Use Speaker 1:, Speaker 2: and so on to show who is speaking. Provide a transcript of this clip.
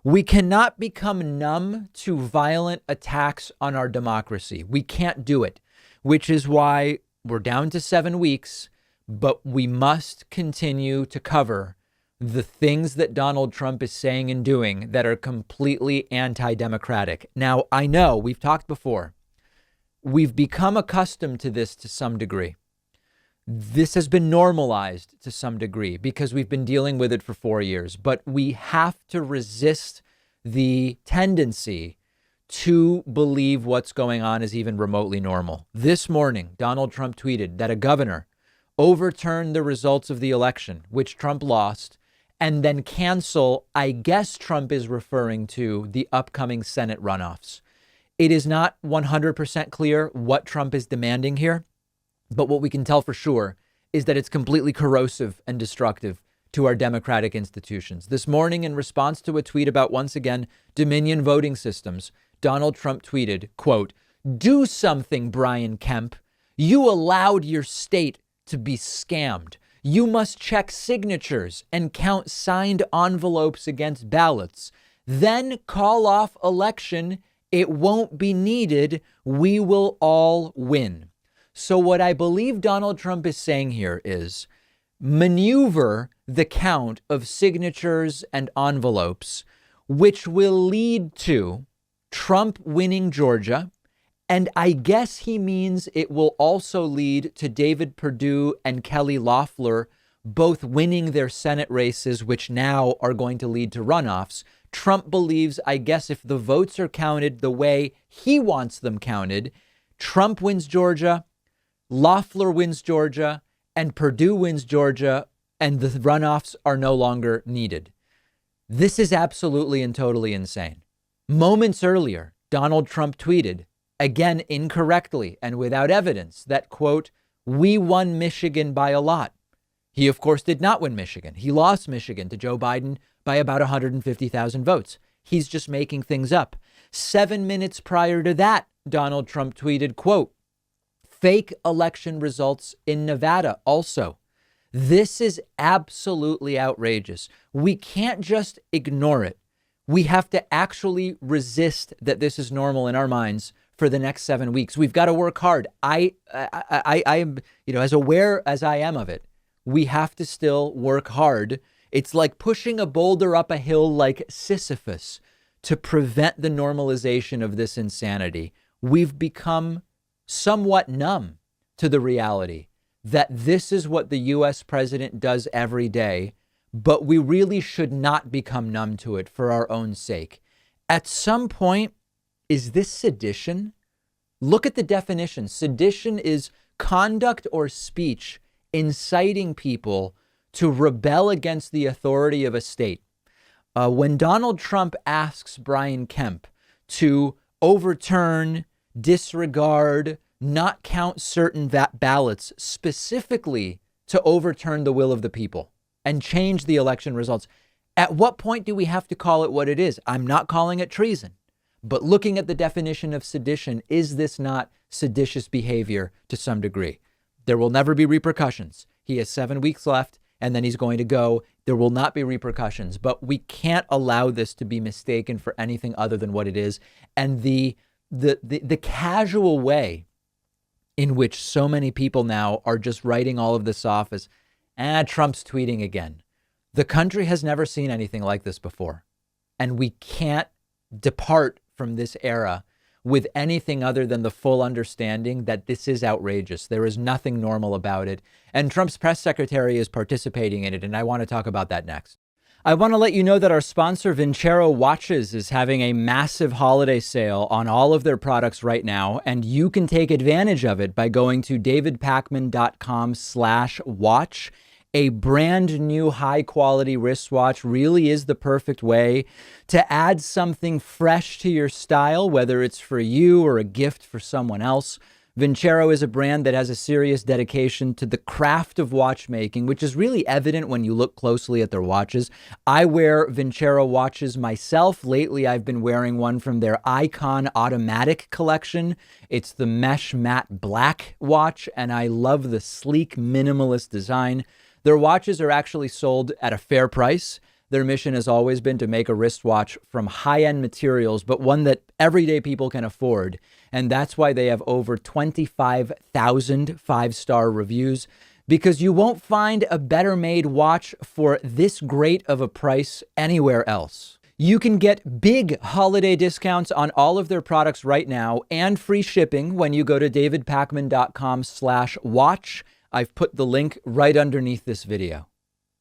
Speaker 1: We cannot become numb to violent attacks on our democracy. We can't do it, which is why we're down to 7 weeks, but we must continue to cover the things that Donald Trump is saying and doing that are completely anti-democratic. Now, I know we've talked before. We've become accustomed to this to some degree. This has been normalized to some degree because we've been dealing with it for 4 years, but we have to resist the tendency to believe what's going on is even remotely normal. This morning, Donald Trump tweeted that a governor overturned the results of the election, which Trump lost, and then cancel, I guess Trump is referring to the upcoming Senate runoffs. It is not 100% clear what Trump is demanding here, but what we can tell for sure is that it's completely corrosive and destructive to our democratic institutions. This morning, in response to a tweet about, once again, Dominion voting systems, Donald Trump tweeted, quote, "Do something, Brian Kemp. You allowed your state to be scammed. You must check signatures and count signed envelopes against ballots. Then call off election. It won't be needed. We will all win." So what I believe Donald Trump is saying here is maneuver the count of signatures and envelopes, which will lead to Trump winning Georgia. And I guess he means it will also lead to David Perdue and Kelly Loeffler both winning their Senate races, which now are going to lead to runoffs. Trump believes, I guess, if the votes are counted the way he wants them counted, Trump wins Georgia, Loeffler wins Georgia, and Perdue wins Georgia, and the runoffs are no longer needed. This is absolutely and totally insane. Moments earlier, Donald Trump tweeted, again incorrectly and without evidence, that, quote, "We won Michigan by a lot." He, of course, did not win Michigan. He lost Michigan to Joe Biden by about 150,000 votes. He's just making things up. 7 minutes prior to that, Donald Trump tweeted, quote, "Fake election results in Nevada also." This is absolutely outrageous. We can't just ignore it. We have to actually resist that this is normal in our minds for the next 7 weeks. We've got to work hard. I am, as aware as I am of it, we have to still work hard. It's like pushing a boulder up a hill like Sisyphus to prevent the normalization of this insanity. We've become somewhat numb to the reality that this is what the U.S. president does every day, but we really should not become numb to it for our own sake. At some point, is this sedition? Look at the definition. Sedition is conduct or speech inciting people to rebel against the authority of a state. When Donald Trump asks Brian Kemp to overturn, disregard, not count certain ballots, specifically to overturn the will of the people and change the election results, at what point do we have to call it what it is? I'm not calling it treason, but looking at the definition of sedition, is this not seditious behavior to some degree? There will never be repercussions. He has 7 weeks left, and then he's going to go. There will not be repercussions, but we can't allow this to be mistaken for anything other than what it is. And the casual way in which so many people now are just writing all of this off as, Trump's tweeting again. The country has never seen anything like this before. And we can't depart from this era with anything other than the full understanding that this is outrageous. There is nothing normal about it. And Trump's press secretary is participating in it. And I want to talk about that next. I want to let you know that our sponsor, Vincero Watches, is having a massive holiday sale on all of their products right now. And you can take advantage of it by going to davidpakman.com/watch. A brand new high quality wristwatch really is the perfect way to add something fresh to your style, whether it's for you or a gift for someone else. Vincero is a brand that has a serious dedication to the craft of watchmaking, which is really evident when you look closely at their watches. I wear Vincero watches myself. Lately, I've been wearing one from their Icon Automatic collection. It's the mesh matte black watch, and I love the sleek minimalist design. Their watches are actually sold at a fair price. Their mission has always been to make a wristwatch from high-end materials, but one that everyday people can afford. And that's why they have over 25,000 five-star reviews, because you won't find a better made watch for this great of a price anywhere else. You can get big holiday discounts on all of their products right now and free shipping when you go to davidpakman.com/watch. I've put the link right underneath this video.